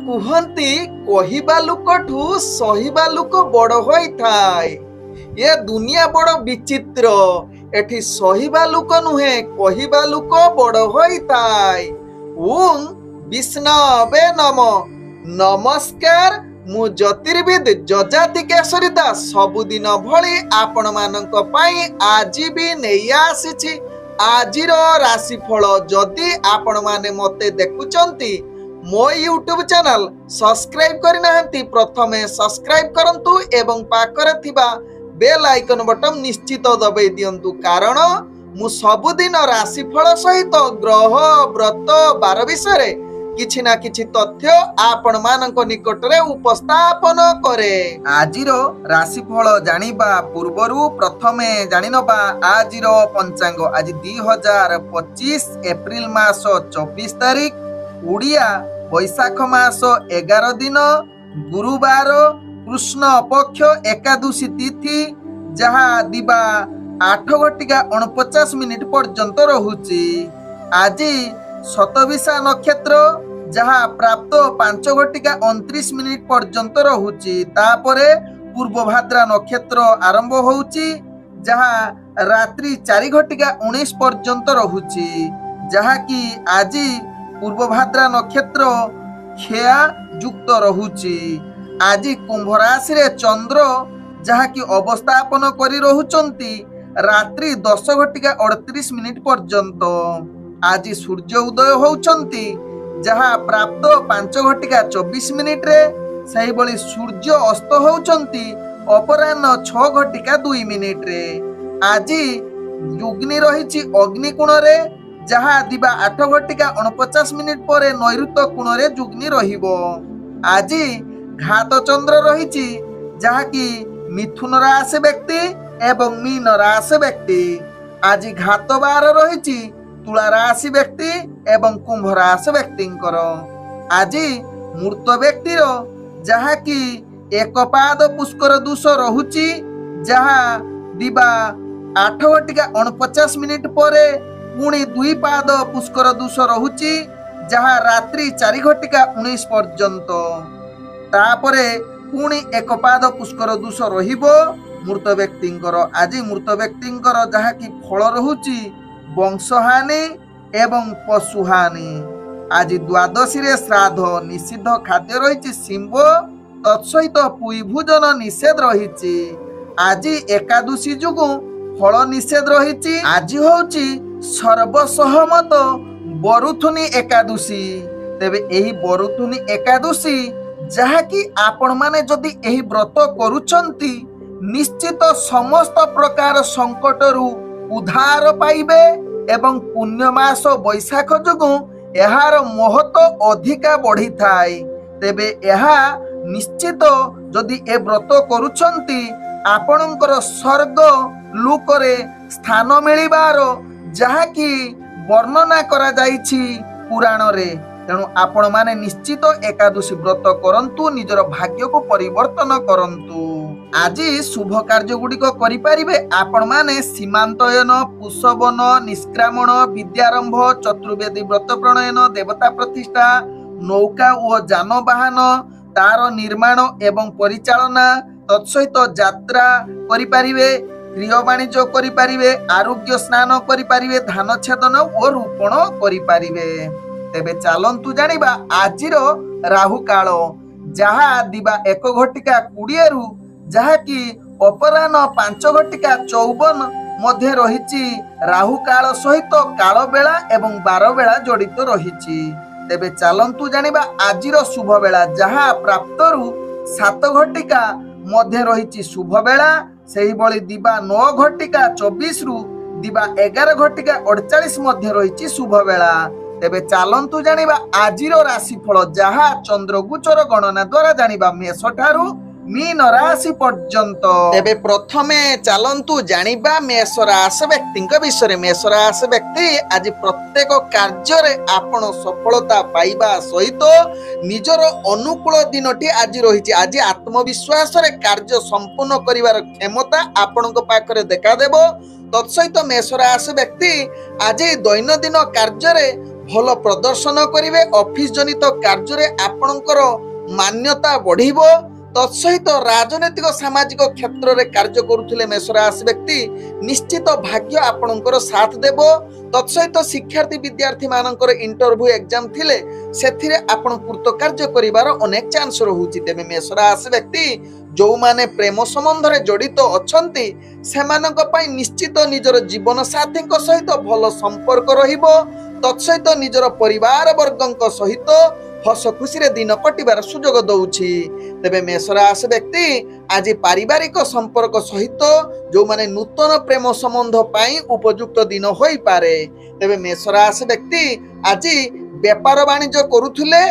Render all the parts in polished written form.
कुहंती कहिबा लुकठू सहिबा look बड़ होइथाय। ये दुनिया बड़ विचित्र। एठी सहिबा लुक नुहे कहिबा लुक बड़ होइथाय। ओं विष्णवे नमः। नमस्कार, मु ज्योतिर्विद जजाति केशरी दास सबुदिन भली आपण मानक पाई आज भी नहीं आसीछि आजिर राशिफल। जदि आपण माने मते देखुचंती मो यूट्यूब चैनल सब्सक्राइब करनाहंती प्रथमे सब्सक्राइब करंतु एवं पाखरे थिबा बेल आइकन बटन निश्चित दबाई दियंतु, कारण मु सबुदिन राशिफल सहित ग्रह व्रत बार विषय किछि ना किछि तथ्य आपण मानक निकटरे उपस्थापन करे। आजिर राशिफल जानिबा पूर्वरु प्रथमे जानिनबा आजिर पंचांग। आज 2025 एप्रिल मास 24 तारिख उड़िया बैशाख मास 11 दिन गुरुवार कृष्ण पक्ष एकादशी तिथि जहा दिबा 8:49 पर्यंत रहुची। आज शतविशा नक्षत्र जहा प्राप्त 5:29 पर्यंत रहुची। तापरे पूर्वभाद्रा नक्षत्र आरंभ होउची जहा रात्रि 4:19 पर्यंत रहुची, जहा कि आज पूर्वभाद्रा नक्षत्र खेया युक्त रहुची। आज कुंभ राशि रे चंद्र जहा कि अवस्थापन करी रहुचंती रात्रि 10:38 पर्यंत। आज सूर्य उदय होउचंती जहा प्राप्त 5:24 रे। सही बली सूर्य अस्त होउचंती अपराह्न 6:02 रे। आज युग्नि रहिछि अग्नि कोण रे जहा दिबा 8:49 परे नैऋत्य कोण रे युग्नि रहिबो। आज घात चंद्र रहिछि जहा कि मिथुन राशि व्यक्ति एवं मीन राशि व्यक्ति। आज घात बार रहिछि तुला राशि व्यक्ति एवं कुंभ राशि व्यक्ति। आज मूर्त व्यक्तिर जहा कि एक पाद पुष्कर दोष रहुची जहा दिबा 8:49 परे पुणी 2 पाद पुष्कर दोष रहुची जहा रात्रि 4:19 पर्यंत। तापरे पुणी एक पाद पुष्कर दोष रहिबो मूर्त व्यक्तिंकर। आज मूर्त व्यक्तिंकर जहा कि फल रहुची वंशहानि एवं पशुहानि। आज द्वादशी रे श्राद्ध निषिद्ध खाद्य रही शिंब तत्सहित पुई भोजन निषेध रही। आज एकादशी जुगु फल निषेध रही। आज होची सर्वसहमत बरुथुनी एकादशी। तेबे एही बरुथुनी एकादशी जहा कि आपण माने जदि एही व्रत करूचंती निश्चित समस्त प्रकार संकटरू उद्धार पाइबे एवं पुण्यमास बैशाख जोगु एहार महत्व अधिका बढ़ी थाए। तेबे एहा निश्चित जदि ए व्रत करूछंती आपणकर स्वर्ग लोकरे स्थान मिलिबार जहा कि वर्णना करा जाइछि पुराण रे। तेणु आपण माने निश्चित एकादशी व्रत करंतु निजर भाग्य को परिवर्तन करंतु। आज शुभ कार्य गुड़िक करिपारिबे आपण माने सीमांतयन पुष्पवन निष्क्रामण विद्यारंभ चतुर्वेदी व्रत प्रणयन देवता प्रतिष्ठा नौका और जानवाहन तार निर्माण एवं परिचालना तत्सहित यात्रा करिपारिबे गृह वाणिज्य करिपारिबे आरोग्य स्नान करिपारिबे धान छेदन और रोपण करिपारिबे। तेबे चलंतु जानिबा आजिर राहु काल जहा दिबा 1:20 रु जहा कि अपराह्न 5:54 मध्य रहिछि। राहु काल सहित काल बेला एवं 12 बेला जड़ित रहिछि। तेबे चलंतु जानिबा आजिर शुभ बेला जहा प्राप्त रु 7:00 मध्य रहिछि शुभ बेला। सेही बळी दिबा 9:24 रु दिबा 11:48 मध्य रहिछि शुभ बेला। तेबे चलंतु जानिबा आजिर राशिफल जहा चंद्रगोचर गणना द्वारा जानिबा मेष ठारू मीन राशि पर्यंत। तेबे प्रथमे चलंतु जानिबा मेष राशि व्यक्ति विषय। मेष राशि व्यक्ति आज प्रत्येक कार्य रे आपण सफलता पाइबा सहित निजर अनुकूल दिनटी आज रही। आज आत्मविश्वास रे कार्य संपूर्ण करिवार क्षमता आपणक पाखरे देखा देबो। तत्सहित मेष राशि व्यक्ति आज दैनंदिन कार्य रे ଭଲ ପ୍ରଦର୍ଶନ କରିବେ। ଅଫିସ ଜନିତ କାର୍ଯ୍ୟରେ ଆପଣଙ୍କର ମାନ୍ୟତା ବଢିବ। ତତ୍ସହିତ ରାଜନୈତିକ ସାମାଜିକ କ୍ଷେତ୍ରରେ କାର୍ଯ୍ୟ କରୁଥିଲେ ମେଷ ରାଶି ବ୍ୟକ୍ତି ନିଶ୍ଚିତ ଭାଗ୍ୟ ଆପଣଙ୍କର ସାଥ ଦେବ। ତତ୍ସହିତ ଶିକ୍ଷାର୍ଥୀ ବିଦ୍ୟାର୍ଥୀ ମାନଙ୍କର ଇଣ୍ଟରଭ୍ୟୁ ଏକ୍ଜାମ ଥିଲେ ସେଥିରେ ଆପଣ କୃତକାର୍ଯ୍ୟ କରିବାର ଅନେକ ଚାନ୍ସ ରହୁଛି। ତେବେ ମେଷ ରାଶି ବ୍ୟକ୍ତି ଯୋଉମାନେ ପ୍ରେମ ସମ୍ବନ୍ଧରେ ଜଡିତ ଅଛନ୍ତି ସେମାନଙ୍କ ପାଇଁ ନିଶ୍ଚିତ ନିଜର ଜୀବନ ସାଥୀଙ୍କ ସହିତ ଭଲ ସମ୍ପର୍କ ରହିବ। ତତ୍ସହିତ ନିଜର ପରିବାର ବର୍ଗଙ୍କ ସହିତ ହସ ଖୁସିରେ ଦିନ କଟିବାର ସୁଯୋଗ ଦଉଛି। ତେବେ ମେଷ ରାଶି ବ୍ୟକ୍ତି ଆଜି ପାରିବାରିକ ସମ୍ପର୍କ ସହିତ ଯୋଉମାନେ ନୂତନ ପ୍ରେମ ସମ୍ବନ୍ଧ ପାଇଁ ଉପଯୁକ୍ତ ଦିନ ହୋଇପାରେ। ତେବେ ମେଷ ରାଶି ବ୍ୟକ୍ତି ଆଜି ବେପାର ବାଣିଜ୍ୟ କରୁଥିଲେ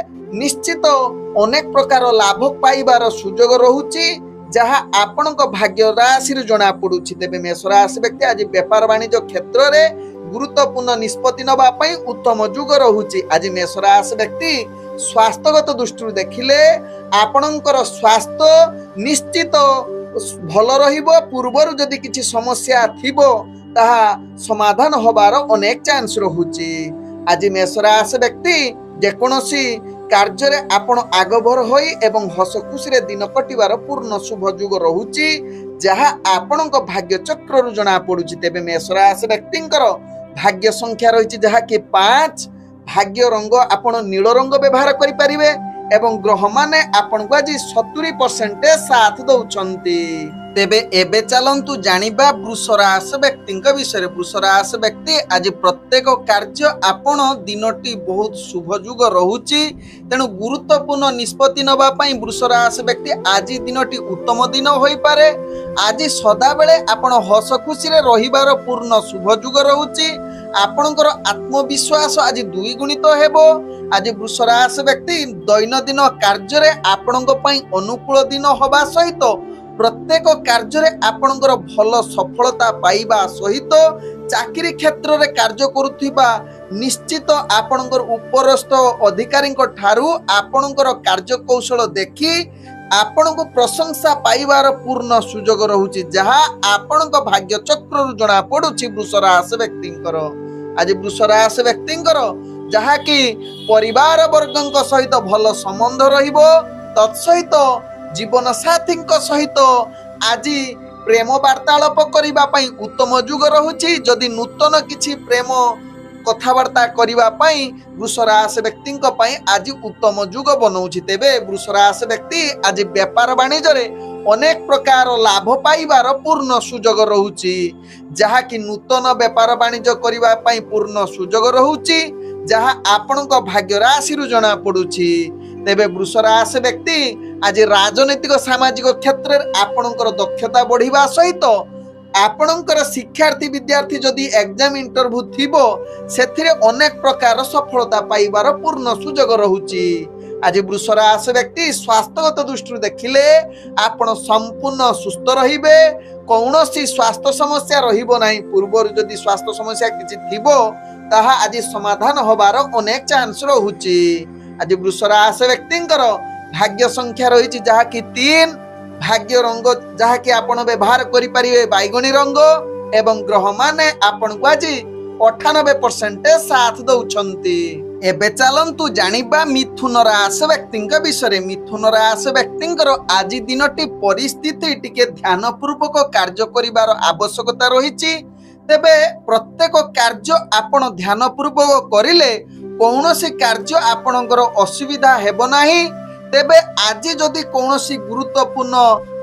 ନିଶ୍ଚିତ ଅନେକ ପ୍ରକାର ଲାଭ ପାଇବାର ସୁଯୋଗ ରହୁଛି ଯାହା ଆପଣଙ୍କ ଭାଗ୍ୟ ରାଶିରୁ ଜଣା ପଡୁଛି। ତେବେ ମେଷ ରାଶି ବ୍ୟକ୍ତି ଆଜି ବେପାର ବାଣିଜ୍ୟ କ୍ଷେତ୍ରରେ ଗୁରୁତ୍ୱପୂର୍ଣ୍ଣ ନିଷ୍ପତ୍ତି ନେବା ପାଇଁ ଉତ୍ତମ ଯୁଗ ରହୁଛି। ଆଜି ମେଷ ରାଶି ବ୍ୟକ୍ତି ସ୍ୱାସ୍ଥ୍ୟଗତ ଦୃଷ୍ଟିରୁ ଦେଖିଲେ ଆପଣଙ୍କର ସ୍ୱାସ୍ଥ୍ୟ ନିଶ୍ଚିତ ଭଲ ରହିବ। ପୂର୍ବରୁ ଯଦି କିଛି ସମସ୍ୟା ଥିବ ତାହା ସମାଧାନ ହବାର ଅନେକ ଚାନ୍ସ ରହୁଛି। ଆଜି ମେଷ ରାଶି ବ୍ୟକ୍ତି ଯେକୌଣସି କାର୍ଯ୍ୟରେ ଆପଣ ଆଗଭର ହୋଇ ଏବଂ ହସ ଖୁସିରେ ଦିନ କଟିବାର ପୂର୍ଣ୍ଣ ଶୁଭ ଯୁଗ ରହୁଛି ଯାହା ଆପଣଙ୍କ ଭାଗ୍ୟ ଚକ୍ରରୁ ଜଣା ପଡୁଛି। ତେବେ ମେଷ ରାଶି ବ୍ୟକ୍ତିଙ୍କର ଭାଗ୍ୟ ସଂଖ୍ୟା ରହିଛି ଯାହାକି 5। ଭାଗ୍ୟ ରଙ୍ଗ ଆପଣ ନୀଳ ରଙ୍ଗ ବ୍ୟବହାର କରିପାରିବେ ଏବଂ ଗ୍ରହମାନେ ଆପଣଙ୍କୁ ଆଜି 70% ସାଥ ଦଉଛନ୍ତି। ତେବେ ଏବେ ଚାଲନ୍ତୁ ଜାଣିବା ବୃଷ ରାଶି ବ୍ୟକ୍ତିଙ୍କ ବିଷୟରେ। ବୃଷ ରାଶି ବ୍ୟକ୍ତି ଆଜି ପ୍ରତ୍ୟେକ କାର୍ଯ୍ୟ ଆପଣ ଦିନଟି ବହୁତ ଶୁଭ ଯୁଗ ରହୁଛି। ତେଣୁ ଗୁରୁତ୍ୱପୂର୍ଣ୍ଣ ନିଷ୍ପତ୍ତି ନେବା ପାଇଁ ବୃଷ ରାଶି ବ୍ୟକ୍ତି ଆଜି ଦିନଟି ଉତ୍ତମ ଦିନ ହୋଇପାରେ। ଆଜି ସଦାବେଳେ ଆପଣ ହସ ଖୁସିରେ ରହିବାର ପୂର୍ଣ୍ଣ ଶୁଭ ଯୁଗ ରହୁଛି। ଆପଣଙ୍କର ଆତ୍ମବିଶ୍ୱାସ ଆଜି ଦ୍ୱିଗୁଣିତ ହେବ। ଆଜି ବୃଷ ରାଶି ବ୍ୟକ୍ତି ଦୈନନ୍ଦିନ କାର୍ଯ୍ୟରେ ଆପଣଙ୍କ ପାଇଁ ଅନୁକୂଳ ଦିନ ହେବା ସହିତ ପ୍ରତ୍ୟେକ କାର୍ଯ୍ୟରେ ଆପଣଙ୍କର ଭଲ ସଫଳତା ପାଇବା ସହିତ ଚାକିରି କ୍ଷେତ୍ରରେ କାର୍ଯ୍ୟ କରୁଥିବା ନିଶ୍ଚିତ ଆପଣଙ୍କର ଉପରସ୍ଥ ଅଧିକାରୀଙ୍କ ଠାରୁ ଆପଣଙ୍କର କାର୍ଯ୍ୟକୌଶଳ ଦେଖି ଆପଣଙ୍କୁ ପ୍ରଶଂସା ପାଇବାର ପୂର୍ଣ୍ଣ ସୁଯୋଗ ରହୁଛି ଯାହା ଆପଣଙ୍କ ଭାଗ୍ୟ ଚକ୍ରରୁ ଜଣା ପଡୁଛି ବୃଷ ରାଶି ବ୍ୟକ୍ତିଙ୍କର। ଆଜି ବୃଷ ରାଶି ବ୍ୟକ୍ତିଙ୍କର ଯାହାକି ପରିବାର ବର୍ଗଙ୍କ ସହିତ ଭଲ ସମ୍ବନ୍ଧ ରହିବ। ତତ୍ସହିତ ଜୀବନ ସାଥୀଙ୍କ ସହିତ ଆଜି ପ୍ରେମ ବାର୍ତ୍ତାଳାପ କରିବା ପାଇଁ ଉତ୍ତମ ଯୁଗ ରହୁଛି। ଯଦି ନୂତନ କିଛି ପ୍ରେମ କଥାବାର୍ତ୍ତା କରିବା ପାଇଁ ବୃଷ ରାଶି ବ୍ୟକ୍ତିଙ୍କ ପାଇଁ ଆଜି ଉତ୍ତମ ଯୁଗ ବନଉଛି। ତେବେ ବୃଷ ରାଶି ବ୍ୟକ୍ତି ଆଜି ବେପାର ବାଣିଜ୍ୟରେ ଅନେକ ପ୍ରକାର ଲାଭ ପାଇବାର ପୂର୍ଣ୍ଣ ସୁଯୋଗ ରହୁଛି ଯାହାକି ନୂତନ ବେପାର ବାଣିଜ୍ୟ କରିବା ପାଇଁ ପୂର୍ଣ୍ଣ ସୁଯୋଗ ରହୁଛି ଯାହା ଆପଣଙ୍କ ଭାଗ୍ୟ ରାଶିରୁ ଜଣା ପଡୁଛି। ତେବେ ବୃଷ ରାଶି ବ୍ୟକ୍ତି ଆଜି ରାଜନୈତିକ ସାମାଜିକ କ୍ଷେତ୍ରରେ ଆପଣଙ୍କର ଦକ୍ଷତା ବଢିବା ସହିତ ଆପଣଙ୍କର ଶିକ୍ଷାର୍ଥୀ ବିଦ୍ୟାର୍ଥୀ ଯଦି ଏକ୍ଜାମ ଇଣ୍ଟରଭ୍ୟୁ ଥିବ ସେଥିରେ ଅନେକ ପ୍ରକାର ସଫଳତା ପାଇବାର ପୂର୍ଣ୍ଣ ସୁଯୋଗ ରହୁଛି। ଆଜି ବୃଷ ରାଶି ବ୍ୟକ୍ତି ସ୍ୱାସ୍ଥ୍ୟଗତ ଦୃଷ୍ଟିରୁ ଦେଖିଲେ ଆପଣ ସମ୍ପୂର୍ଣ୍ଣ ସୁସ୍ଥ ରହିବେ। କୌଣସି ସ୍ୱାସ୍ଥ୍ୟ ସମସ୍ୟା ରହିବ ନାହିଁ। ପୂର୍ବରୁ ଯଦି ସ୍ୱାସ୍ଥ୍ୟ ସମସ୍ୟା କିଛି ଥିବ ତାହା ଆଜି ସମାଧାନ ହବାର ଅନେକ ଚାନ୍ସ ରହୁଛି। ଆଜି ବୃଷ ରାଶି ବ୍ୟକ୍ତିଙ୍କର ଭାଗ୍ୟ ସଂଖ୍ୟା ରହିଛି ଯାହାକି 3। ଭାଗ୍ୟ ରଙ୍ଗ ଯାହାକି ଆପଣ ବ୍ୟବହାର କରିପାରିବେ ବାଇଗଣୀ ରଙ୍ଗ ଏବଂ ଗ୍ରହମାନେ ଆପଣଙ୍କୁ ଆଜି 98% ସାଥ ଦଉଛନ୍ତି। ଏବେ ଚାଲନ୍ତୁ ଜାଣିବା ମିଥୁନ ରାଶି ବ୍ୟକ୍ତିଙ୍କ ବିଷୟରେ। ମିଥୁନ ରାଶି ବ୍ୟକ୍ତିଙ୍କର ଆଜି ଦିନଟି ପରିସ୍ଥିତି ଟିକେ ଧ୍ୟାନ ପୂର୍ବକ କାର୍ଯ୍ୟ କରିବାର ଆବଶ୍ୟକତା ରହିଛି। ତେବେ ପ୍ରତ୍ୟେକ କାର୍ଯ୍ୟ ଆପଣ ଧ୍ୟାନ ପୂର୍ବକ କରିଲେ କୌଣସି କାର୍ଯ୍ୟ ଆପଣଙ୍କର ଅସୁବିଧା ହେବ ନାହିଁ। ତେବେ ଆଜି ଯଦି କୌଣସି ଗୁରୁତ୍ୱପୂର୍ଣ୍ଣ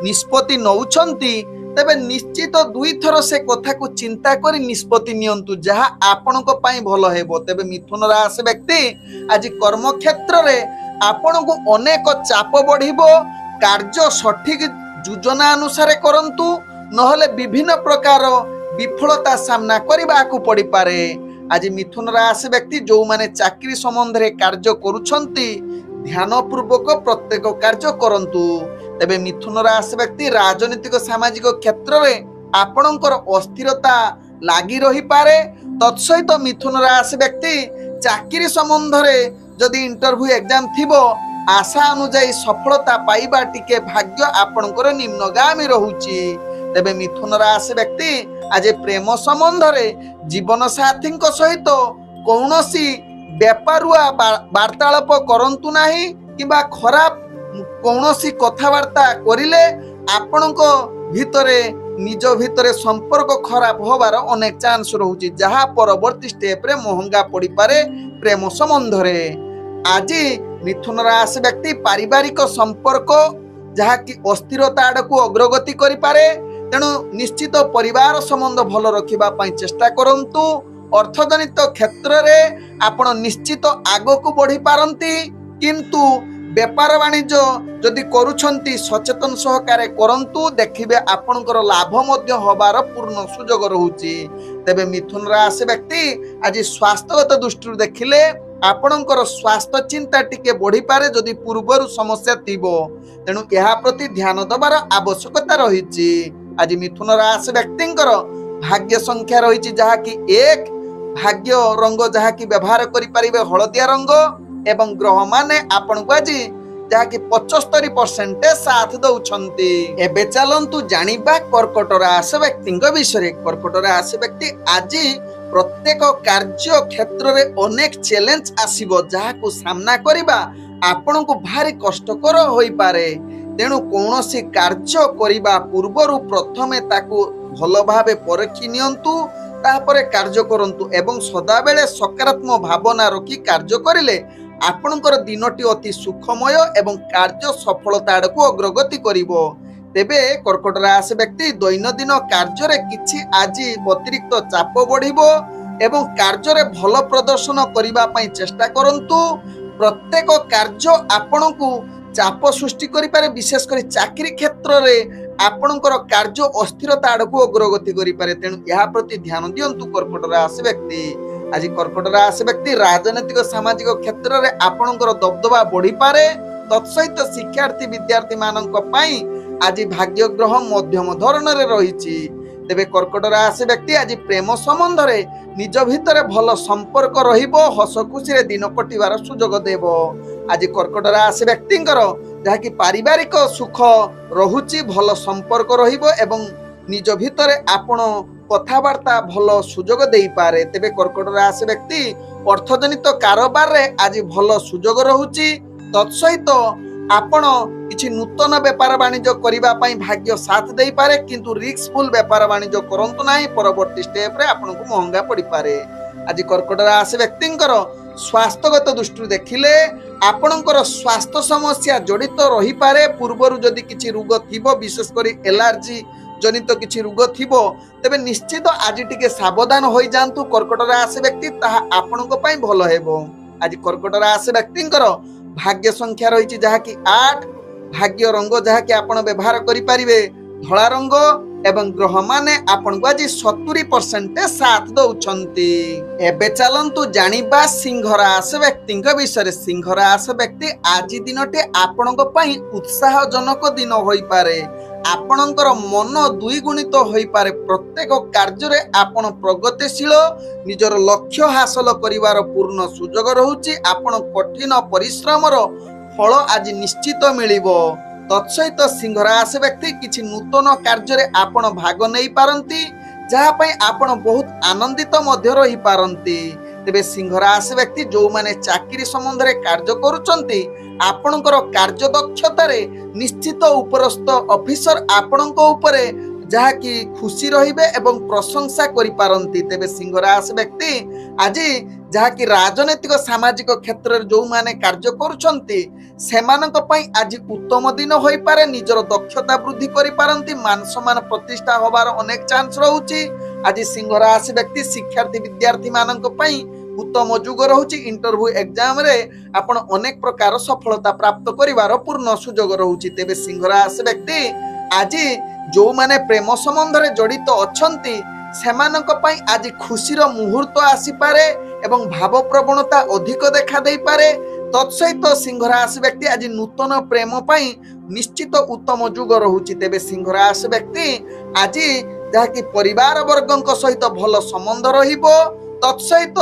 ନିଷ୍ପତ୍ତି ନେଉଛନ୍ତି ତେବେ ନିଶ୍ଚିତ 2 ଥର ସେ କଥାକୁ ଚିନ୍ତା କରି ନିଷ୍ପତ୍ତି ନିଅନ୍ତୁ ଯାହା ଆପଣଙ୍କ ପାଇଁ ଭଲ ହେବ। ତେବେ ମିଥୁନ ରାଶି ବ୍ୟକ୍ତି ଆଜି କର୍ମକ୍ଷେତ୍ରରେ ଆପଣଙ୍କୁ ଅନେକ ଚାପ ବଢିବ। କାର୍ଯ୍ୟ ସଠିକ ଯୋଜନା ଅନୁସାରେ କରନ୍ତୁ ନହେଲେ ବିଭିନ୍ନ ପ୍ରକାର ବିଫଳତା ସାମ୍ନା କରିବାକୁ ପଡିପାରେ। ଆଜି ମିଥୁନ ରାଶି ବ୍ୟକ୍ତି ଯୋଉମାନେ ଚାକିରି ସମ୍ବନ୍ଧରେ କାର୍ଯ୍ୟ କରୁଛନ୍ତି ଧ୍ୟାନ ପୂର୍ବକ ପ୍ରତ୍ୟେକ କାର୍ଯ୍ୟ କରନ୍ତୁ। ତେବେ ମିଥୁନ ରାଶି ବ୍ୟକ୍ତି ରାଜନୈତିକ ସାମାଜିକ କ୍ଷେତ୍ରରେ ଆପଣଙ୍କର ଅସ୍ଥିରତା ଲାଗି ରହିପାରେ। ତତ୍ସହିତ ମିଥୁନ ରାଶି ବ୍ୟକ୍ତି ଚାକିରି ସମ୍ବନ୍ଧରେ ଯଦି ଇଣ୍ଟରଭ୍ୟୁ ଏକ୍ଜାମ ଥିବ ଆଶା ଅନୁଯାୟୀ ସଫଳତା ପାଇବା ଟିକେ ଭାଗ୍ୟ ଆପଣଙ୍କର ନିମ୍ନଗାମୀ ରହୁଛି। ତେବେ ମିଥୁନ ରାଶି ବ୍ୟକ୍ତି ଆଜି ପ୍ରେମ ସମ୍ବନ୍ଧରେ ଜୀବନ ସାଥୀଙ୍କ ସହିତ କୌଣସି बेपारुआ वार्तालाप करंतु नाही किंबा खराब कौनसी कथबार्ता करिले आपणको भितरे निज भितरे संपर्क खराब होबार अनेक चांस रहुची जहा परवर्ती स्टेप रे महंगा पड़ी पारे प्रेम संबंध रे। आज मिथुन राशि व्यक्ति पारिवारिक संपर्क जहा कि अस्थिरता आड़क अग्रगति करि पारे तेणु निश्चित परिवार संबंध भल रखिबा पई चेष्टा करंतु। अर्थजनित क्षेत्र रे आपण निश्चित आगको बढ़ी पारंती किंतु बेपार वाणिज्य जदि करूछंती सचेतन सहकारे करंतु देखिबे आपनकर लाभ मध्य होबार पूर्ण सुजोग रहुची। तेबे मिथुन राशि व्यक्ति आज स्वास्थ्यगत दृष्टि देखिले आपनकर स्वास्थ्य चिंता टिके बढ़ी पारे जदि पूर्वरु समस्या थिबो तेणु यहा प्रति ध्यान दबार आवश्यकता रहिची। आज मिथुन राशि व्यक्तिंकर भाग्य संख्या रहिची जहा कि 1 भाग्य रंग जहा कि व्यवहार करि परिबे हळदिया रंग एवं ग्रह माने आपण को आज जहा कि 75% साथ दउछंती। एबे चलंतु जानिबा कर्कट राशि व्यक्तिंग विषय। कर्कट राशि व्यक्ति आज प्रत्येक कार्य क्षेत्र रे अनेक चैलेंज आसीबो जहा को सामना करिबा आपण को भारी कष्टकर होई पारे तेणु कौनसी कार्य करिबा पूर्वरु प्रथमे ताकू भल भावे परखि नियंतु तापरे कार्य करंतु एवं सदा बेले सकारात्मक भावना रखी कार्य करिले आपणकर दिनटी अति सुखमय एवं कार्य सफलता आड़कू अग्रगति करिवो। तेबे कर्कट राशि व्यक्ति दैनंदिन कार्य रे किछि आज अतिरिक्त चाप बढ़िबो एवं कार्य रे भल प्रदर्शन करिबा पई चेष्टा करंतु। प्रत्येक कार्य आपणकू चाप सृष्टि करि पारे विशेष करी चाकरी क्षेत्र रे आपणकर कार्य अस्थिरता आड़कू अग्रगति करि पारे तेणु यहा प्रति ध्यान दियंतु कर्कट राशि व्यक्ति। आज कर्कट राशि व्यक्ति राजनीतिक सामाजिक क्षेत्र रे आपणकर दबदबा बढ़ी पारे तत्सहित शिक्षार्थी विद्यार्थी मानक पई आज भाग्य ग्रह मध्यम धरण रे रहिछि। तेबे कर्कट राशि व्यक्ति आज प्रेम संबंध रे निज भितरे भल संपर्क रहिबो हस खुशी रे दिन कटिवार सुजोग देबो। आज कर्कट राशि व्यक्तिंकर जहा कि पारिवारिक सुख रहुछि भल संपर्क रहिबो एवं निज भितरे आपण कथबार्ता भल सुजोग देई पारे। तेबे कर्कट राशि व्यक्ति अर्थजनित कारोबार रे आज भल सुजोग रहुछि तत्सहित आपण किछि नूतन व्यापार वाणिज्य करिबा पई भाग्य साथ देई पारे किंतु रिस्कफुल व्यापार वाणिज्य करंतु नाही परवर्ती स्टेप रे आपण को महंगा पड़ी पारे। आज कर्कट राशि व्यक्तिंकर स्वास्थ्यगत दृष्टि देखिले आपणकर स्वास्थ्य समस्या जड़ित रही पारे पूर्वरु जदि किछि रोग थिबो विशेष करी एलर्जी जनित किछि रोग थिबो तेबे निश्चित आज टिके सावधान होई जांतु कर्कट राशि व्यक्ति ताहा आपणको पई भलो हेबो। आज कर्कट राशि व्यक्तिंकर भाग्य संख्या रहिछि जहा कि 8 भाग्य रंग जहा कि आपण व्यवहार करि परिबे धला रंग एवं ग्रह माने आपण को आज 70% साथ दउछंती। एबे चलंतु जानिबा सिंह राशि व्यक्तिंक विषय। सिंह राशि व्यक्ति आज दिनटे आपणको पई उत्साहजनक दिन होई पारे आपणकर मन द्विगुणित होई पारे प्रत्येक कार्य रे आपण प्रगतिशील निजर लक्ष्य हासिल करिवार पूर्ण सुजोग रहुछि। आपण कठिन परिश्रमर फल आज निश्चित मिलिबो। तत्सहित सिंह राशि व्यक्ति किछि नूतन कार्य रे आपण भाग नै पारंती जहा पई आपण बहुत आनंदित मध्य रही पारंती। तेबे सिंह राशि व्यक्ति जो माने चाकरी संबंध रे कार्य करूचंती आपणकर कार्य दक्षता रे निश्चित उपरस्थ ऑफिसर आपणको ऊपरे जहा कि खुशी रहिबे एवं प्रशंसा करि पारंती। तेबे सिंह राशि व्यक्ति आज जहा कि राजनीतिक सामाजिक क्षेत्र रे जो माने कार्य करूचंती सेमानक पई आज उत्तम दिन होई पारे निजर दक्षता वृद्धि करि पारंती मान सम्मान प्रतिष्ठा होबार अनेक चांस रहुची। आज सिंह राशि व्यक्ति शिक्षार्थी विद्यार्थी मानक पई उत्तम जुग रहुची। इंटरव्यू एग्जाम रे आपण अनेक प्रकार सफलता प्राप्त करिवार पूर्ण सुजोग रहुची। तेबे सिंह राशि व्यक्ति आज जो माने प्रेम संबंध रे जड़ित अछंती सेमानक पई आज खुशीर मुहूर्त आसी पारे एवं भाव प्रवणता अधिक देखा देई पारे। तत्सहित सिंह राशि व्यक्ति आज नूतन प्रेम पई निश्चित उत्तम जुग रहुची। तेबे सिंह राशि व्यक्ति आज जहा कि परिवार वर्गक सहित भल संबंध रहिबो। तत्सहित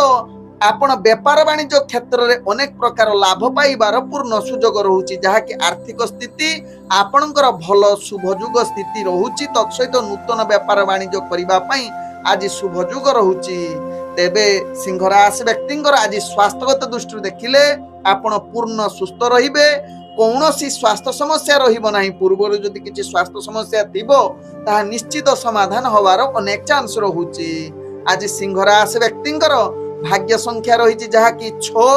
आपण व्यापार वाणिज्य क्षेत्र रे अनेक प्रकार लाभ पाइबार पूर्ण सुजोग रहुची जहा कि आर्थिक स्थिति आपणकर भल शुभजुग स्थिति रहुची। तत्सहित नूतन व्यापार वाणिज्य करिबा पई आज शुभजुग रहुची। तेबे सिंह राशि व्यक्तिंकर आज स्वास्थ्यगत दृष्टि देखिले आपण पूर्ण सुस्थ रहिबे कौन सी स्वास्थ्य समस्या रहिबो नाही पूर्व जदि किछि स्वास्थ्य समस्या थिबो ता निश्चित समाधान होवार अनेक चांस रहुची आज सिंह राशि व्यक्तिंकर भाग्य संख्या रही जहा कि 6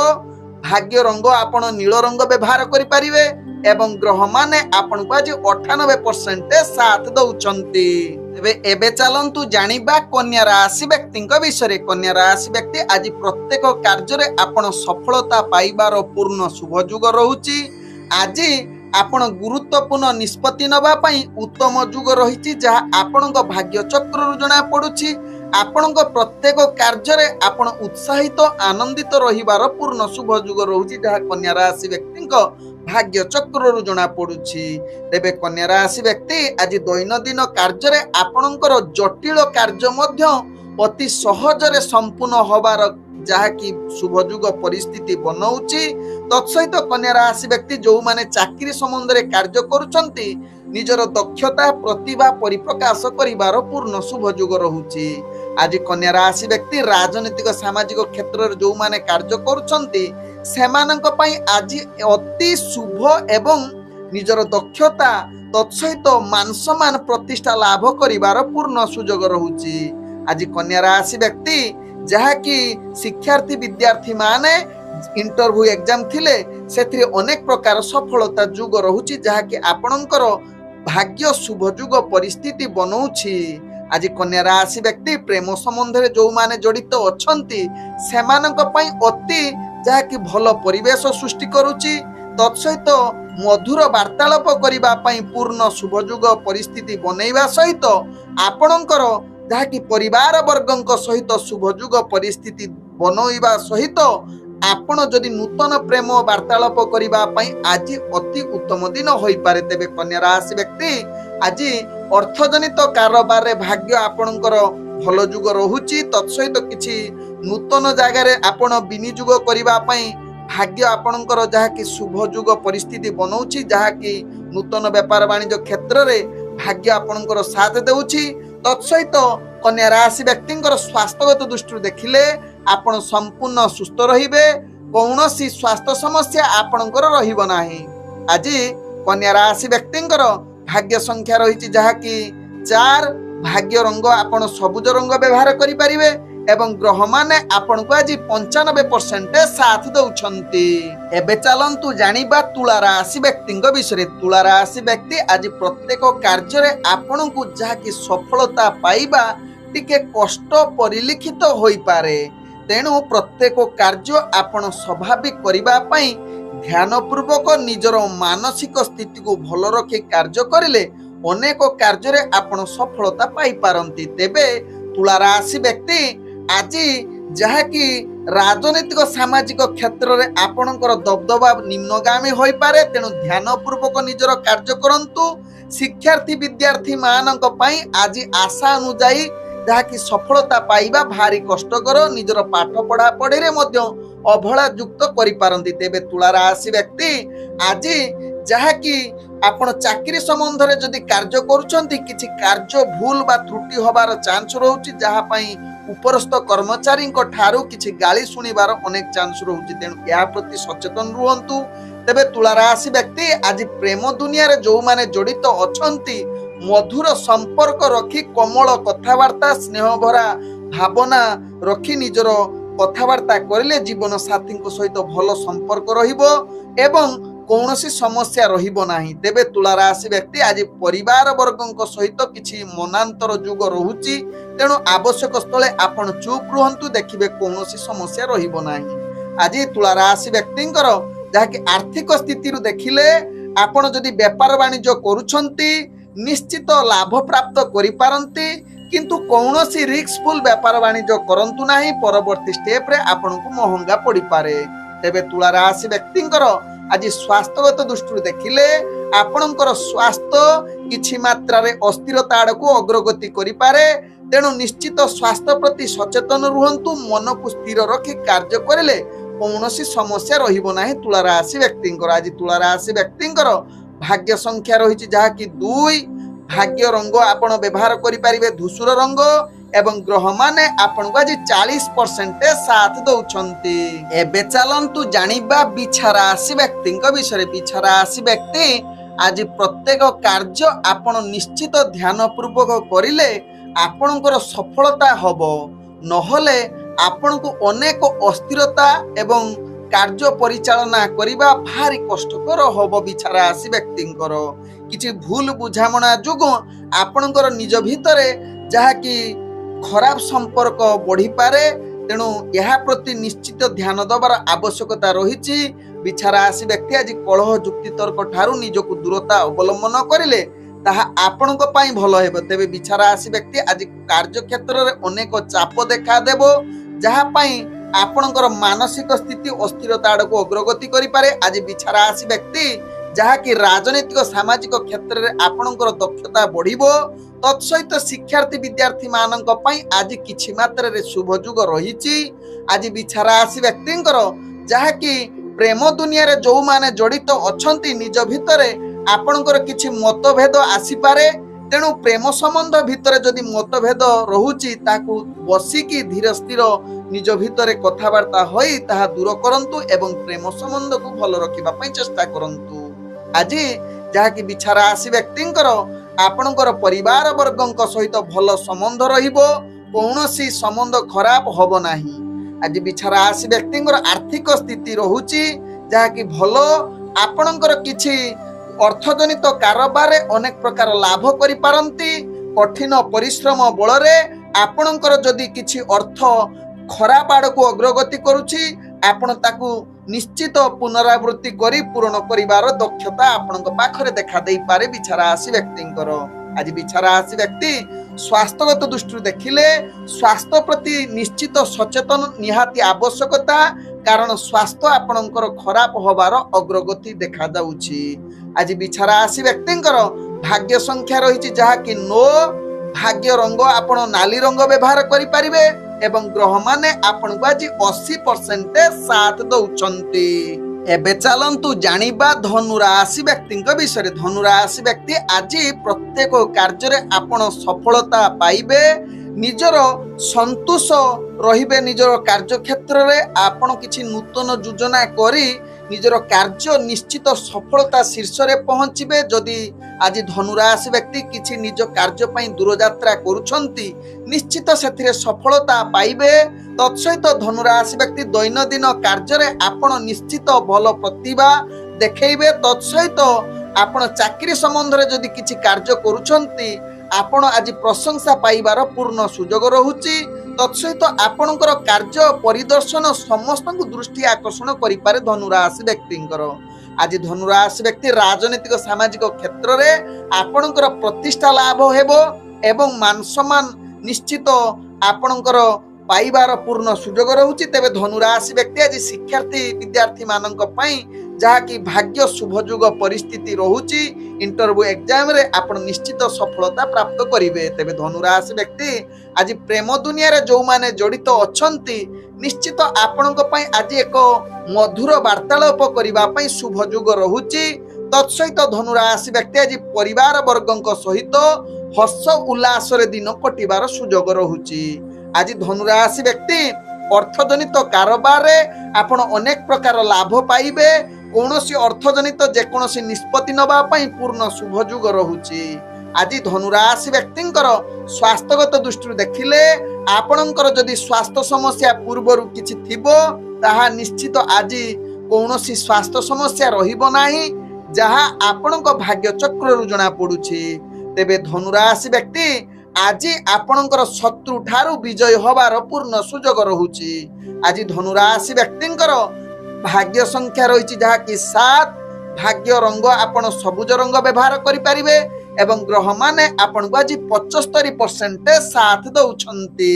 भाग्य रंग आपण नील रंग व्यवहार करि परिबे एवं ग्रह माने आपण को आज 98% साथ दउचंती एबे चलंतु जानिबा कन्या राशि व्यक्ति विषय कन्या राशि व्यक्ति आज प्रत्येक कार्य आपण सफलता पाइबार पूर्ण शुभ जुग रहुची आज आपण गुरुत्वपूर्ण निष्पत्ति नबा पई उत्तम जुग रही जहा आपण भाग्य चक्र जना पड़ुची आपण प्रत्येक कार्य आपण उत्साहित आनंदित रहिबार पूर्ण शुभ जुग रहुची जहा कन्या राशि व्यक्ति भाग्य चक्र जना पड़ुची तेबे कन्या राशि व्यक्ति आज दैनंदिन कार्य आपणकर जटिल कार्य मध्य अति सहजरे संपूर्ण होबार जहा कि शुभ जुग परिस्थिति बनाउची तत्सहित कन्या राशि व्यक्ति जो माने चाकरी संबंध रे कार्य करूचंती निजर दक्षता प्रतिभा परिप्रकाश करिवार पूर्ण शुभ जुग रहुची आज कन्या राशि व्यक्ति राजनीतिक सामाजिक क्षेत्र रे जो माने कार्य करूचंती सेमानंक पई आज अति शुभ एवं निजर दक्षता तत्सहित मान सम्मान प्रतिष्ठा लाभ करिवार पूर्ण सुजोग रहुची आज कन्या राशि व्यक्ति जहा कि शिक्षार्थी विद्यार्थी माने इंटरव्यू एग्जाम थिले सेथि अनेक प्रकार सफलता जुग रहुची जहा कि आपणकर भाग्य शुभ जुग परिस्थिति बनौछि आज कन्या राशि व्यक्ति प्रेम संबंध रे जो माने जड़ित अछंती सेमानक पई अति जहा कि भल परिवेश सृष्टि करूची तत्सहित मधुर वार्तालाप करिबा पई पूर्ण शुभ जुग परिस्थिति बनैबा सहित आपणकर जहा कि परिवार वर्गଙ୍କ सहित शुभ जुग परिस्थिति बनैबा सहित आपण जदि नूतन प्रेम वार्तालाप करिबा पई आज अति उत्तम दिन होई पारे तेबे कन्या राशि व्यक्ति आज अर्थजनित कारोबार रे भाग्य आपणकर भल जुग रहुची तत्सहित किछि नूतन जगह रे आपण विनियोग करिबा पई भाग्य आपणकर जहा कि शुभ जुग परिस्थिति बनौछि जहा कि नूतन व्यापार वाणिज्य क्षेत्र रे भाग्य आपणकर साथ देउछि तत्सहित कन्या राशि व्यक्तिंकर स्वास्थ्यगत दृष्टि देखिले आपण संपूर्ण सुस्थ रहिबे कौनसी स्वास्थ्य समस्या आपणकर रहिबो नाही आज कन्या राशि व्यक्तिंकर भाग्य संख्या रही जहा कि 4 भाग्य रंग आपण सबुज रंग व्यवहार करि परिबे एवं ग्रह माने आपण को आज 95% साथ दउछंती एबे चलंतु जानिबा तुला राशि व्यक्ति विषय तुला राशि व्यक्ति आज प्रत्येक कार्य रे आपण को जहा कि सफलता पाइबा टिके कष्ट परिलिखित होई पारे तेणु प्रत्येक कार्य आपण स्वाभाविक करिबा पई ध्यान पूर्वक निजर मानसिक स्थिति को भल रखी कार्य करिले अनेक कार्य रे आपण सफलता पाई पारंती तेबे तुला राशि व्यक्ति आज जहा कि राजनीतिक सामाजिक क्षेत्र रे आपणकर दबदबा निम्नगामी होई पारे तेणु ध्यान पूर्वक निजर कार्य करंतु शिक्षार्थी विद्यार्थी मानक पई आज आशा अनुଯାयी जहा कि सफलता पाइबा भारी कष्टकर निजर पाठ पढ़ा पढ़ी रे मध्य अवहेला युक्त करि पारंती तेबे तुला राशि व्यक्ति आज जहा कि आपण चाकरी संबंध रे जदि कार्य करूछंती किछि कार्य भूल बा त्रुटि होबार चांस रहउची जहा पई उपरस्थ कर्मचारी को ठारू किछि गाली सुनिबार अनेक चांस रहउची तेणु या प्रति सचेतन रुहंतु तेबे तुला राशि व्यक्ति आज प्रेम दुनिया रे जो माने जड़ित अछंती मधुर संपर्क रखी कोमल कथावार्ता स्नेह भरा भावना रखी निजर कथावार्ता करिले जीवन साथी सहित भल संपर्क रहिबो एवं कौनसी समस्या रहिबो नाही तेबे तुला राशि व्यक्ति आज परिवार वर्गଙ୍କ सहित किछि मनांतर जुग रहुची तेणु आवश्यक स्थले आपण चुप रुहंतु देखिबे कौनसी समस्या रहिबो नाही आज तुला राशि व्यक्तिंकर जहा कि आर्थिक स्थिति रु देखिले आपण जदि व्यापार वाणिज्य करूछंती निश्चित लाभ प्राप्त करि पारंती किंतु कौनसी रिस्कफुल व्यापार वाणिज्य करंतु नाही परवर्ती स्टेप रे आपण को महंगा पड़ी पारे तेबे तुला राशि व्यक्तिंकर आज स्वास्थ्यगत दृष्टि देखिले आपणकर स्वास्थ्य किछि मात्रा रे अस्थिरता आड़कू अग्रगति करि पारे तेणु निश्चित स्वास्थ्य प्रति सचेतन रुहंतु मन को स्थिर रखी कार्य करिले कौनसी समस्या रहिबो नाही तुला राशि व्यक्तिंकर आज तुला राशि व्यक्तिंकर भाग्य संख्या रही जहा कि 2 भाग्य रंग आपण व्यवहार करि परिबे धूसर रंग एवं ग्रह माने आपण को आज 40% साथ दौछंती। एबे चलंतु जानिबा बिछा राशि व्यक्ति विषय। बिछा राशि व्यक्ति आज प्रत्येक कार्य आपण निश्चित ध्यान पूर्वक करिले आपणकर सफलता हबो, नहले आपण को अनेक अस्थिरता एवं कार्य परिचालना करिबा भारी कष्टकर हबो। बिछा राशि व्यक्तिंकर किछि भूल बुझामणा जोगु आपणकर निज भितरे जहा कि खराब संपर्क बढ़ी पारे, तेणु यह प्रति निश्चित ध्यान दबार आवश्यकता रही। बिछा राशि व्यक्ति आज कलह जुक्ति तर्क ठारू निजको दूरता अवलंबन करिले ताहा आपणक पई भलो हेबो। तेबे बिछा राशि व्यक्ति आज कार्य क्षेत्र रे अनेक चाप देखा देबो, जहा पई आपणकर मानसिक स्थिति अस्थिरता आड़को अग्रगति करि पारे। आज बिछा राशि व्यक्ति जहा कि राजनीतिक सामाजिक क्षेत्र में आपणकर दक्षता बढ़िबो। तत्सहित शिक्षार्थी विद्यार्थी मानक पई आज किछि मात्रा रे शुभ जुग रहिछि। आज बिछा राशि व्यक्तिंकर जहा कि प्रेम दुनिया रे जो माने जड़ित अछंती निज भितरे आपणकर किछि मतभेद आसी पारे, तेणु प्रेम संबंध भितरे जदि मतभेद रहुछि ताकू बसिकी धीर स्थिर निज भितरे कथबार्ता होई ताहा दूर करंतु एवं प्रेम संबंध को भल रखिबा पई चेष्टा करंतु। आज जहा कि बिछा राशि व्यक्तिंकर आपणकर परिवार वर्गंक सहित भल संबंध रहिबो, कौनसी संबंध खराब हबो नाही। आज बिछा राशि व्यक्तिंकर आर्थिक स्थिति रहुछि जहा कि भल आपणकर किछि अर्थजनित कारोबार अनेक प्रकार लाभ करि पारंती। कठिन परिश्रम बलरे आपणकर जदि किछि अर्थ खराब आड़को अग्रगति करुछि आपण ताकू निश्चित पुनरावृत्ति करी पूर्ण करिवार दक्षता आपणक पाखरे देखा देई पारे बिछा राशि व्यक्तिंकर। आज बिछा राशि व्यक्ति स्वास्थ्यगत दृष्टि देखिले स्वास्थ्य प्रति निश्चित सचेतन निहाती आवश्यकता, कारण स्वास्थ्य आपणकर खराब होबार अग्रगति देखा जाउछि। आज बिछा राशि व्यक्तिंकर भाग्य संख्या रही जहा कि 9, भाग्य रंग आपण नाली रंग व्यवहार करि परिबे एवं ग्रह माने आपण को आज 80% साथ दौछंती। एबे चलंतु जानिबा धनु राशि व्यक्ति विषय। धनु राशि व्यक्ति आज प्रत्येक कार्य रे आपण सफलता पाइबे, निजर संतोष रहिबे। निजर कार्य क्षेत्र रे आपण किछि नूतन योजना करी निजर कार्य निश्चित सफलता शीर्ष रे पहुंचीबे। जदि आज धनु राशि व्यक्ति किछि निज कार्य पई दूर यात्रा करूछंती निश्चित सेथिरे सफलता पाइबे। तत्सहित धनु राशि व्यक्ति दैनंदिन कार्य रे आपण निश्चित भल प्रतिभा देखैबे। तत्सहित आपण चाकरी संबंध रे जदि किछि कार्य करूछंती आपण आज प्रशंसा पाइबार पूर्ण सुजोग रहुछि। तत्सहित आपणकर कार्य परिदर्शन समस्त दृष्टि आकर्षण करि पारे धनु राशि व्यक्तिंकर। आज धनु राशि व्यक्ति राजनीतिक सामाजिक क्षेत्र में आपणकर प्रतिष्ठा लाभ हेबो एवं मान सम्मान निश्चित आपणकर पाइबार पूर्ण सुजोग रहुछि। तेबे धनु राशि व्यक्ति आज शिक्षार्थी विद्यार्थी मानक पई जहा कि भाग्य शुभजुग परिस्थिति रहुछि। इंटरव्यू एग्जाम रे आपण निश्चित सफलता प्राप्त करिवे। तेबे धनु राशि व्यक्ति आज प्रेम दुनिया रे जो माने जड़ित अछंती निश्चित आपणक पई आज एक मधुर वार्तालाप करिबा पई शुभजुग रहुछि। तत्सहित धनु राशि व्यक्ति आज परिवार वर्गंक सहित हर्ष उल्लास रे दिन कटिबार सुजोग रहुछि। आज धनु राशि व्यक्ति अर्थजनित कारोबार रे आपण अनेक प्रकार लाभ पाइबे। कौनसी अर्थजनित जेकोसी निष्पत्ति नबा पई पूर्ण शुभजुग रहुछि। आज धनु राशि व्यक्तिंकर स्वास्थ्यगत दृष्टि देखिले आपणकर जदि स्वास्थ्य समस्या पूर्वरु किछि थिबो ताहा निश्चित आज कौनसी स्वास्थ्य समस्या रहिबो नाही, जहा आपणक भाग्य चक्र रु जणा पडुछि। तेबे धनु राशि व्यक्ति आज आपणकर शत्रु ठारू विजय होबार पूर्ण सुजोग रहुछि। आज धनु राशि व्यक्तिंकर भाग्य संख्या रही जहा कि 7, भाग्य रंग आपण सबुज रंग व्यवहार करि परिबे एवं ग्रह माने आपण को आज 75% साथ दौछंती।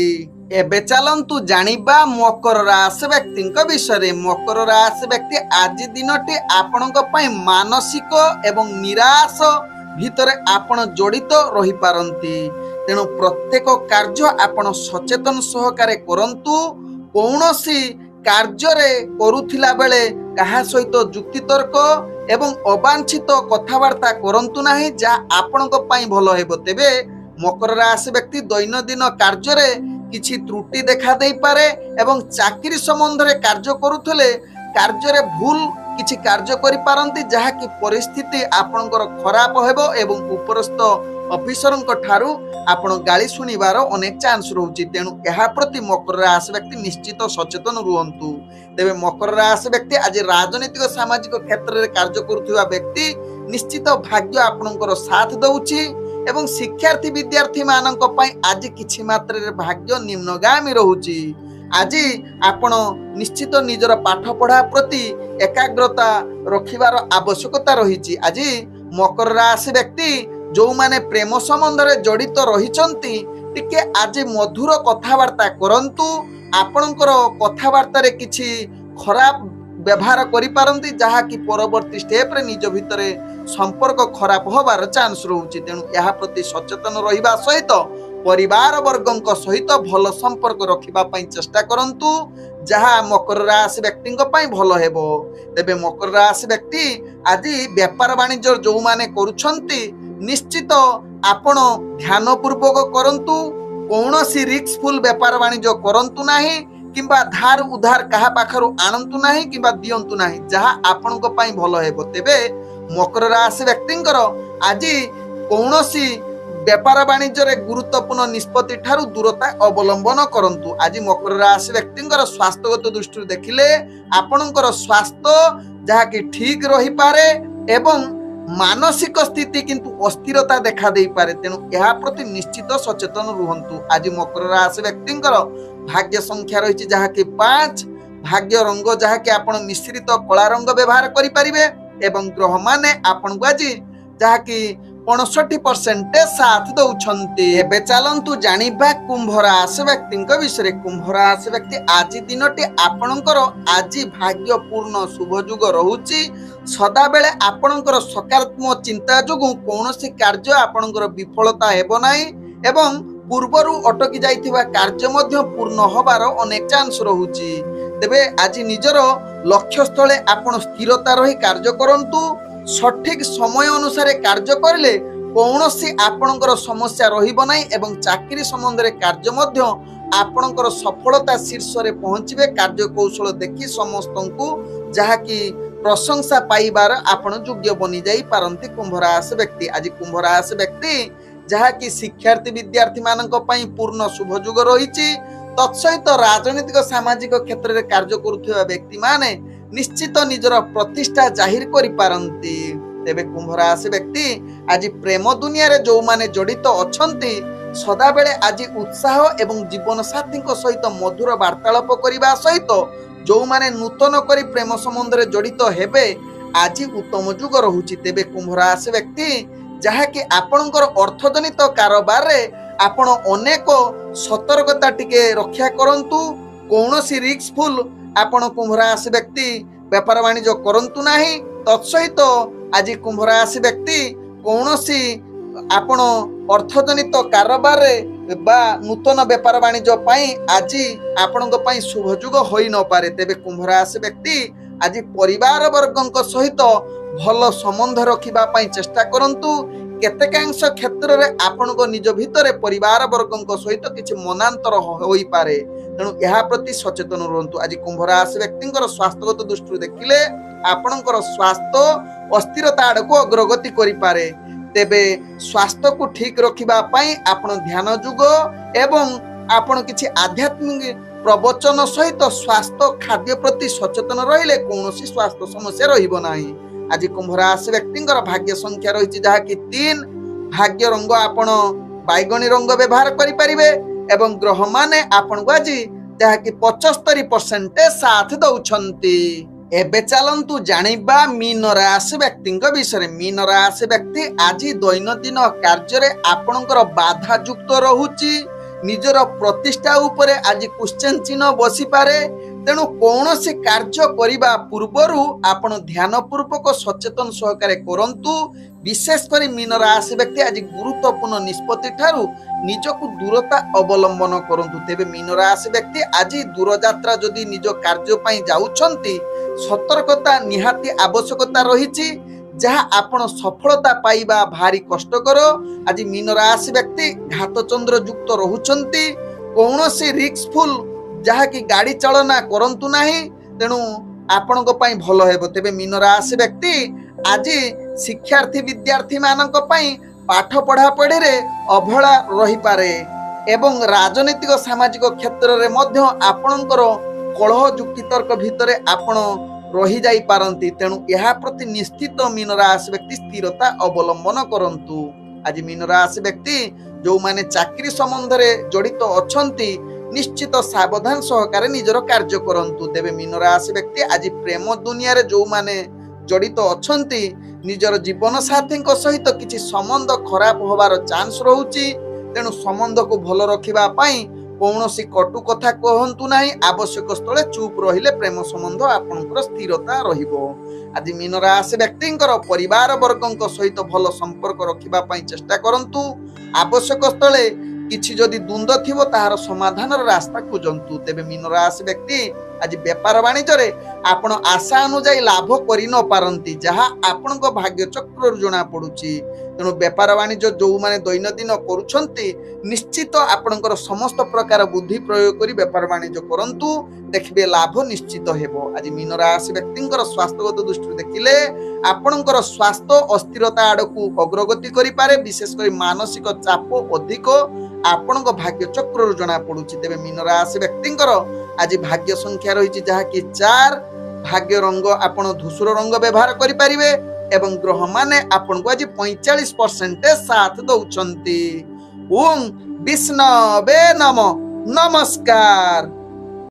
एबे चलंतु जानिबा मकर राशि व्यक्ति विषय। मकर राशि व्यक्ति आज दिनटी आपणक पई मानसिक एवं निराश भितरे आपण जड़ित रही पारंती। तेणु प्रत्येक कार्य आपण सचेतन सहकारे करंतु। कौनसी कार्य रे करुथिला बेले कहा सहित जुक्ति तर्क एवं अवांछित कथबार्ता करंतु नाही, जा आपणक पई भलो हेबो। तेबे मकर राशि व्यक्ति दैनंदिन कार्य किछि त्रुटि देखा दे पारे एवं चाकरी संबंध रे कार्य करुथले कार्य भूल किछि कार्य करि पारंती जहा कि परिस्थिति आपनकर खराब हेबो एवं उपरस्थ ऑफिसरन ठारू आपण गाली सुनिबार अनेक चांस रहउची। तेणु एहा प्रति मकर राशि व्यक्ति निश्चित सचेतन रुहंतु। तेबे मकर राशि व्यक्ति आज राजनीतिक सामाजिक क्षेत्र में कार्य करुवा व्यक्ति निश्चित भाग्य आपनकर साथ दउची एवं शिक्षार्थी विद्यार्थी मानक पई आज किछि मात्रा रे भाग्य निम्नगामी रहउची। आज आपण निश्चित निजर पाठ पढ़ा प्रति एकाग्रता रखिबार आवश्यकता रही। आज मकर राशि व्यक्ति जो माने प्रेम संबंध रे जड़ित रहिचंती टिके आज मधुर कथावार्ता करंतु। आपणकर कथावार्ता रे किछि खराब व्यवहार करि पारंती जहा कि परवर्ती स्टेप रे निज भितरे संपर्क खराब होबार चांस रहउची। तेणु यहा प्रति सचेतन रहिबा सहित परिवार वर्गों सहित भल संपर्क रखिबा पई चेष्टा करंतु जहा मकर राशि व्यक्ति भल हेबो। तेबे मकर राशि व्यक्ति आज व्यापार वाणिज्य जो माने करूछंती निश्चित आपण ध्यान पूर्वक करंतु। कौनसी रिस्कफुल व्यापार वाणिज्य करंतु नाही किंबा धार उधार कहा पाखरु आनंतु नाही किंबा दियंतु नाही जहा आपनको पई भल हेबो। तेबे मकर राशि व्यक्तिंकर आज कौनसी व्यापार वाणिज्य रे गुरुत्वपूर्ण निष्पत्ति ठारू दूरता अवलंबन करंतु। आज मकर राशि व्यक्तिंकर स्वास्थ्यगत दृष्टि देखिले आपणकर स्वास्थ्य जहा कि ठीक रही पारे एवं मानसिक स्थिति किंतु अस्थिरता देखा दे पारे। तेणु यह प्रति निश्चित सचेतन रुहंतु। आज मकर राशि व्यक्तिंकर भाग्य संख्या रही जहा कि 5, भाग्य रंग जहा कि आपण मिश्रित कला रंग व्यवहार करि परिबे एवं ग्रह माने आपण को आज जहा कि 65% साथ दउछंती। एबे चलंतु जानिबा कुंभ राशि व्यक्ति विषय। कुंभ राशि व्यक्ति आज दिनटी आपणकर आज भाग्यपूर्ण शुभ जुग रहुची। सदा बेले आपणकर सकारात्मक चिंता जोगु कौनसी कार्य आपणकर विफलता हेबो नाही एवं पूर्वरु अटकी जाइथिबा कार्य मध्य पूर्ण होबार अनेक चांस रहुची। तेबे आज निजर लक्ष्य स्थले आपण स्थिरता रही कार्य करंतु। सठिक समय अनुसार कार्य करले कौनसी आपणकर समस्या रहिबो नाही एवं चाकरी संबंध रे कार्य मध्य आपणकर सफलता शीर्ष रे पहुंचबे। कार्य कौशल देखि समस्तंकु जहा कि प्रशंसा पाइबार आपण योग्य बनी जाई पारंती कुंभ राशि व्यक्ति। आज कुंभ राशि व्यक्ति जहा कि शिक्षार्थी विद्यार्थी मानक पई पूर्ण शुभ जुग रहिछि। तत्सहित राजनीतिक सामाजिक क्षेत्र में कार्य करुवा व्यक्ति माने निश्चित निजर प्रतिष्ठा जाहिर करि पारंती। तेबे कुंभ राशि व्यक्ति आज प्रेम दुनिया रे जो माने जड़ित अछंती सदा बेले आज उत्साह एवं जीवन साथी सहित मधुर वार्तालाप करने सहित जो माने नूतन करी प्रेम संबंध रे जड़ित हेबे आज उत्तम जुग रहुची। तेबे कुंभ राशि व्यक्ति जहा कि आपणकर अर्थजनित कारोबार रे आपण अनेक सतर्कता टिके रक्षा करंतु। कौनसी रिस्कफुल आपण कुंभ राशि व्यक्ति व्यापार वाणिज्य करंतु नाही। तत्सहित आज कुंभ राशि व्यक्ति कौनसी आपण अर्थजनित कारोबार रे बा नूतन व्यापार वाणिज्य पई आज आपणक पई शुभ जुग होई न पारे। तेबे कुंभ राशि व्यक्ति आज परिवार वर्गक सहित भल संबंध रखिबा पई चेष्टा करंतु। केतेकांश क्षेत्र रे आपणक निज भितरे परिवार वर्गक सहित किछि मनांतर होई पारे। तेणु यह प्रति सचेतन रहंतु। आज कुंभ राशि व्यक्तिंकर स्वास्थ्यगत दृष्टि देखिले आपणकर स्वास्थ्य अस्थिरता आड़को अग्रगति करि पारे। तेबे स्वास्थ्य को ठीक रखिबा पई आपण ध्यान जुग एवं आपण किछि आध्यात्मिक प्रवचन सहित स्वास्थ्य खाद्य प्रति सचेतन रहिले कौनसी स्वास्थ्य समस्या रहिबो नाही। आज कुंभ राशि व्यक्तिंकर भाग्य संख्या रही जहा कि 3, भाग्य रंग आपण बैगणी रंग व्यवहार करि परिबे एवं ग्रह माने आपण को आज जहा कि 75% साथ दउछंती। एबे चलंतु जानिबा मीन राशि व्यक्ति विषय। मीन राशि व्यक्ति आज दैनंदिन कार्य रे आपणकर बाधा युक्त रहुची। निजर प्रतिष्ठा उपरे आज क्वेश्चन चिन्ह बसी पारे। तेणु कौनसी कार्य करिबा पूर्वरु आपण ध्यान पूर्वक सचेतन सहकारे करंतु। विशेषकर मीन राशि व्यक्ति आज गुरुत्वपूर्ण निष्पत्ति ठारू निजकु दूरता अवलंबन करंतु। तेबे मीन राशि व्यक्ति आज दूर यात्रा जदि निज कार्य पई जाउछंती सतर्कता निहाती आवश्यकता रहिछि। जहाँ आपण सफलता पाइबा भारी कष्टकर। आज मीन राशि व्यक्ति घात चंद्र युक्त रहुचंती, कौनसी रिस्कफुल जहाँ की गाड़ी चलना करंतु नाही, तेणु आपणक पई भल हेबो। तेबे मीन राशि व्यक्ति आज शिक्षार्थी विद्यार्थी मानक पई पाठ पढ़ा पढ़ी रे अवहेला रही पारे एवं राजनीतिक सामाजिक क्षेत्र रे मध्य आपणकर कलह जुक्ति तर्क भितरे आपण रही जाई पारंती। तेणु यह प्रति निश्चित मीन राशि व्यक्ति स्थिरता अवलंबन करंतु। आज मीन राशि व्यक्ति जो माने चाकरी संबंध रे जड़ित अछंती निश्चित सावधान सहकारे निजर कार्य करंतु। तेबे मीन राशि व्यक्ति आज प्रेम दुनिया रे जो माने जड़ित अछंती निजर जीवन साथी सहित किछि संबंध खराब होबार चांस रहउची। तेणु संबंध को भल रखिबा पई कौनसी कटु कथा कहंतु नाही, आवश्यक स्थले चुप रहिले प्रेम संबंध आपनकर स्थिरता रहिबो। आज मीन राशि व्यक्तिंकर परिवार वर्गंक सहित भल संपर्क रखिबा पई चेष्टा करंतु। आवश्यक स्थले किछि जदि द्वंद्व थिबो ताहार समाधान रास्ता खोजंतु। तेबे मीन राशि व्यक्ति आज व्यापार वाणिज्य रे आपण आशा अनुसार लाभ करि न पारंती, जहाँ आपणक भाग्य चक्र जना पड़ुची। तेणु व्यापार वाणिज्य जो माने दैनंदिन करुछंती निश्चित आपणकर समस्त प्रकार बुद्धि प्रयोग करी व्यापार वाणिज्य करंतु, देखबे लाभ निश्चित हेबो। आज मीन राशि व्यक्तिंकर स्वास्थ्यगत दृष्टि देखिले आपणकर स्वास्थ्य अस्थिरता आडकू अग्रगति करि पारे, विशेष करी मानसिक चाप अधिक आपणक भाग्य चक्र जना पड़ुची। तेबे मीन राशि व्यक्तिंकर आज भाग्य संख्या रही जहाँ कि 4, भाग्य रंग आपण धूसर रंग व्यवहार करि परिबे एवं ग्रह माने आपण को आज 45% साथ दउछंती। ओम विष्णवे नमः। नमस्कार।